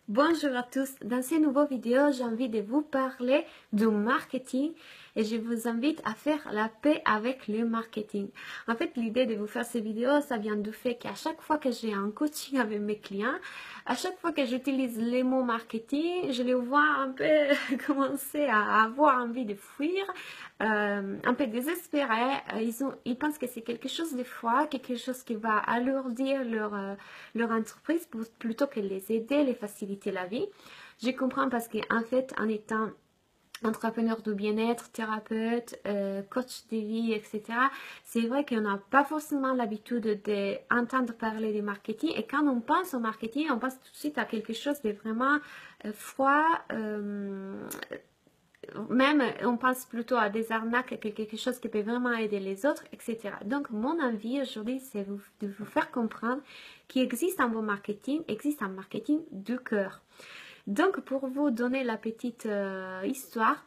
Bonjour à tous, dans ces nouvelles vidéos, j'ai envie de vous parler du marketing et je vous invite à faire la paix avec le marketing. En fait, l'idée de vous faire ces vidéos, ça vient du fait qu'à chaque fois que j'ai un coaching avec mes clients, à chaque fois que j'utilise les mots marketing, je les vois un peu commencer à avoir envie de fuir, un peu désespérés. Ils pensent que c'est quelque chose de froid, quelque chose qui va alourdir leur entreprise plutôt que les aider, les faciliter la vie. Je comprends parce qu'en fait, en étant entrepreneur de bien-être, thérapeute, coach de vie, etc. C'est vrai qu'on n'a pas forcément l'habitude d'entendre parler de marketing et quand on pense au marketing, on pense tout de suite à quelque chose de vraiment froid, même on pense plutôt à des arnaques que quelque chose qui peut vraiment aider les autres, etc. Donc mon envie aujourd'hui, c'est de vous faire comprendre qu'il existe un bon marketing, existe un marketing du cœur. Donc pour vous donner la petite histoire,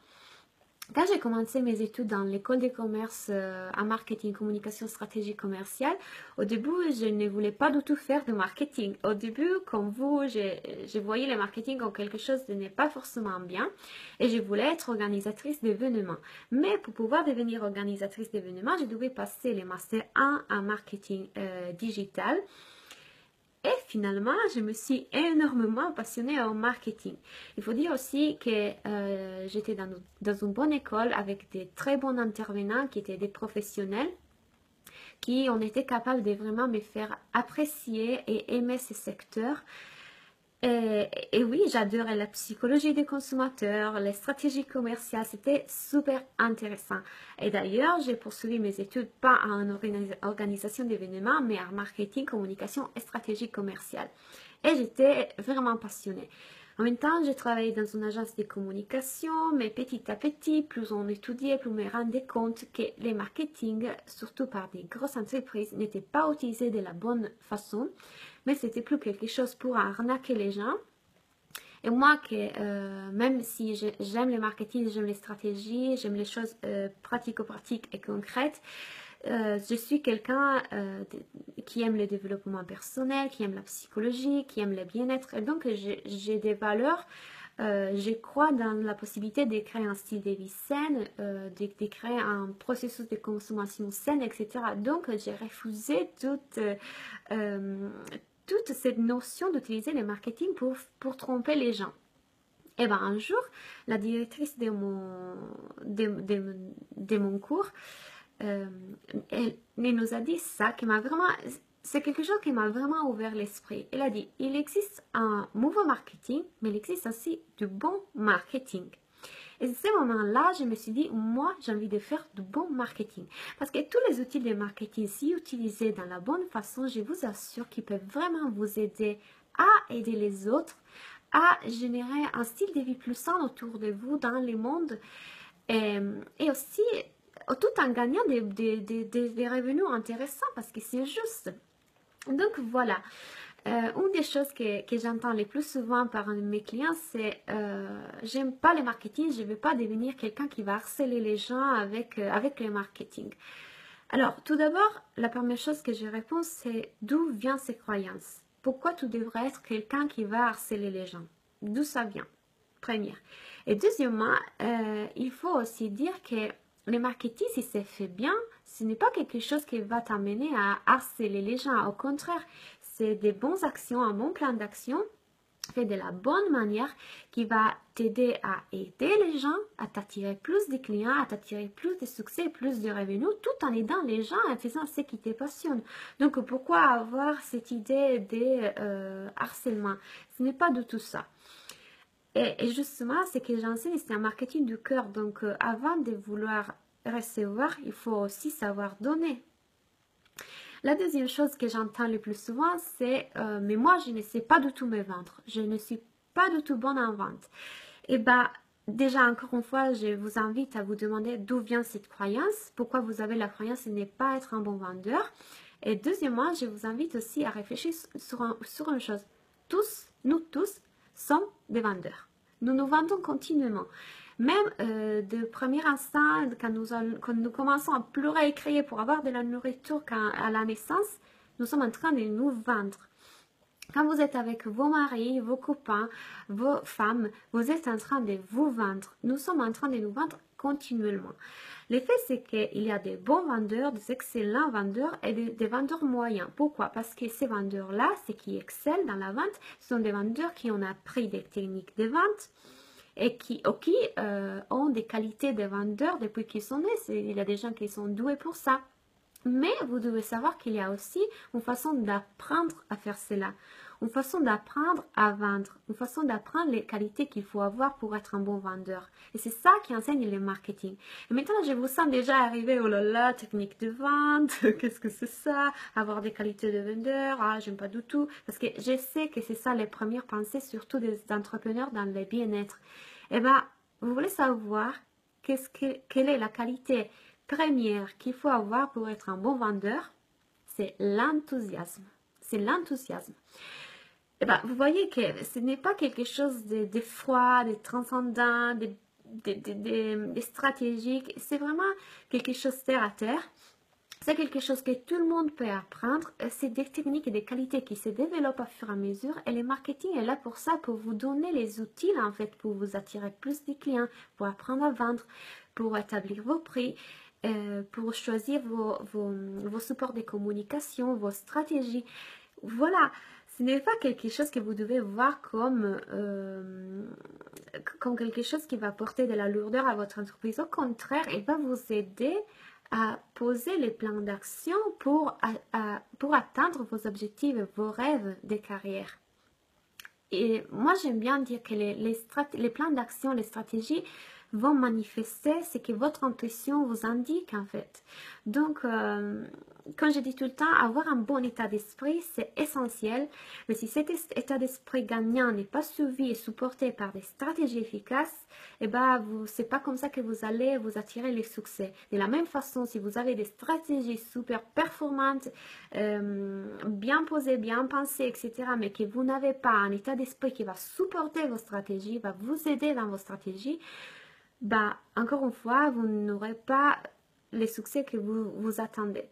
quand j'ai commencé mes études dans l'école de commerce en marketing, communication, stratégie commerciale, au début, je ne voulais pas du tout faire de marketing. Au début, comme vous, je voyais le marketing comme quelque chose de n'est pas forcément bien et je voulais être organisatrice d'événements. Mais pour pouvoir devenir organisatrice d'événements, je devais passer le master 1 en marketing digital. Et finalement, je me suis énormément passionnée au marketing. Il faut dire aussi que j'étais dans une bonne école avec des très bons intervenants qui étaient des professionnels qui ont été capables de vraiment me faire apprécier et aimer ce secteur. Et oui, j'adorais la psychologie des consommateurs, les stratégies commerciales, c'était super intéressant. Et d'ailleurs, j'ai poursuivi mes études pas en organisation d'événements, mais en marketing, communication et stratégie commerciale. Et j'étais vraiment passionnée. En même temps, j'ai travaillé dans une agence de communication, mais petit à petit, plus on étudiait, plus on me rendait compte que les marketing, surtout par des grosses entreprises, n'étaient pas utilisés de la bonne façon, mais c'était plus quelque chose pour arnaquer les gens. Et moi, même si j'aime le marketing, j'aime les stratégies, j'aime les choses pratico-pratiques et concrètes, je suis quelqu'un qui aime le développement personnel, qui aime la psychologie, qui aime le bien-être. Et donc, j'ai des valeurs. Je crois dans la possibilité de créer un style de vie sain, de créer un processus de consommation saine, etc. Donc, j'ai refusé toute cette notion d'utiliser le marketing pour tromper les gens. Et ben un jour, la directrice de mon cours, elle nous a dit ça, qui m'a vraiment, c'est quelque chose qui m'a vraiment ouvert l'esprit. Elle a dit, il existe un mauvais marketing, mais il existe aussi du bon marketing. Et à ce moment-là, je me suis dit, moi, j'ai envie de faire du bon marketing. Parce que tous les outils de marketing, si utilisés dans la bonne façon, je vous assure qu'ils peuvent vraiment vous aider à aider les autres, à générer un style de vie plus sain autour de vous dans le monde et aussi tout en gagnant des revenus intéressants parce que c'est juste. Donc voilà, une des choses que j'entends le plus souvent par mes clients, c'est j'aime pas le marketing, je ne veux pas devenir quelqu'un qui va harceler les gens avec le marketing. Alors, tout d'abord, la première chose que je réponds, c'est d'où viennent ces croyances? Pourquoi tu devrais être quelqu'un qui va harceler les gens? D'où ça vient? Première. Et deuxièmement, il faut aussi dire que le marketing, si c'est fait bien, ce n'est pas quelque chose qui va t'amener à harceler les gens. Au contraire, c'est des bonnes actions, un bon plan d'action fait de la bonne manière qui va t'aider à aider les gens, à t'attirer plus de clients, à t'attirer plus de succès, plus de revenus, tout en aidant les gens en faisant ce qui te passionne. Donc pourquoi avoir cette idée de harcèlement? Ce n'est pas du tout ça. Et justement, ce que j'enseigne, c'est un marketing du cœur. Donc avant de vouloir recevoir, il faut aussi savoir donner. La deuxième chose que j'entends le plus souvent, c'est mais moi, je ne sais pas du tout me vendre. Je ne suis pas du tout bonne en vente. Et bien, déjà, encore une fois, je vous invite à vous demander d'où vient cette croyance, pourquoi vous avez la croyance de ne pas être un bon vendeur. Et deuxièmement, je vous invite aussi à réfléchir sur une chose. Nous tous, sommes des vendeurs. Nous nous vendons continuellement. Même de premier instant, quand nous commençons à pleurer et crier pour avoir de la nourriture à la naissance, nous sommes en train de nous vendre. Quand vous êtes avec vos maris, vos copains, vos femmes, vous êtes en train de vous vendre. Nous sommes en train de nous vendre continuellement. L'effet, c'est qu'il y a des bons vendeurs, des excellents vendeurs et des vendeurs moyens. Pourquoi? Parce que ces vendeurs-là, ceux qui excellent dans la vente, sont des vendeurs qui ont appris des techniques de vente et qui ont des qualités de vendeurs depuis qu'ils sont nés. Il y a des gens qui sont doués pour ça. Mais vous devez savoir qu'il y a aussi une façon d'apprendre à faire cela, une façon d'apprendre à vendre, une façon d'apprendre les qualités qu'il faut avoir pour être un bon vendeur. Et c'est ça qui enseigne le marketing. Et maintenant, je vous sens déjà arriver, oh là là, technique de vente, qu'est-ce que c'est ça? Avoir des qualités de vendeur, ah, j'aime pas du tout. Parce que je sais que c'est ça les premières pensées, surtout des entrepreneurs dans le bien-être. Eh bien, vous voulez savoir quelle est la qualité première qu'il faut avoir pour être un bon vendeur, c'est l'enthousiasme. C'est l'enthousiasme. Et ben, vous voyez que ce n'est pas quelque chose de froid, de transcendant, de stratégique. C'est vraiment quelque chose terre à terre. C'est quelque chose que tout le monde peut apprendre. C'est des techniques et des qualités qui se développent au fur et à mesure. Et le marketing est là pour ça, pour vous donner les outils, en fait, pour vous attirer plus de clients, pour apprendre à vendre, pour établir vos prix, pour choisir vos supports de communication, vos stratégies. Voilà, ce n'est pas quelque chose que vous devez voir comme quelque chose qui va porter de la lourdeur à votre entreprise. Au contraire, il va vous aider à poser les plans d'action pour atteindre vos objectifs, vos rêves de carrière. Et moi, j'aime bien dire que les plans d'action, les stratégies vont manifester ce que votre intuition vous indique en fait. Donc, comme je dis tout le temps, avoir un bon état d'esprit, c'est essentiel. Mais si cet état d'esprit gagnant n'est pas suivi et supporté par des stratégies efficaces, eh ben, c'est pas comme ça que vous allez vous attirer les succès. De la même façon, si vous avez des stratégies super performantes, bien posées, bien pensées, etc., mais que vous n'avez pas un état d'esprit qui va supporter vos stratégies, va vous aider dans vos stratégies, bah, encore une fois, vous n'aurez pas les succès que vous attendez.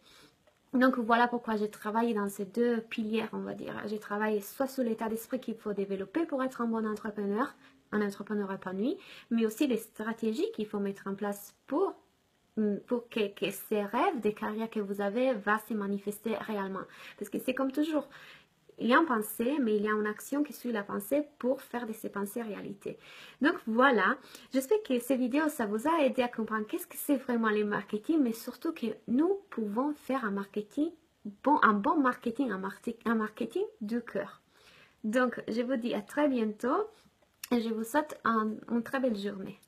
Donc voilà pourquoi j'ai travaillé dans ces deux piliers, on va dire. J'ai travaillé soit sur l'état d'esprit qu'il faut développer pour être un bon entrepreneur, un entrepreneur épanoui, mais aussi les stratégies qu'il faut mettre en place pour que ces rêves de carrière que vous avez va se manifester réellement. Parce que c'est comme toujours. Il y a une pensée, mais il y a une action qui suit la pensée pour faire de ces pensées réalité. Donc voilà, j'espère que cette vidéo, ça vous a aidé à comprendre qu'est-ce que c'est vraiment le marketing, mais surtout que nous pouvons faire un marketing, un bon marketing, un marketing du cœur. Donc, je vous dis à très bientôt et je vous souhaite une très belle journée.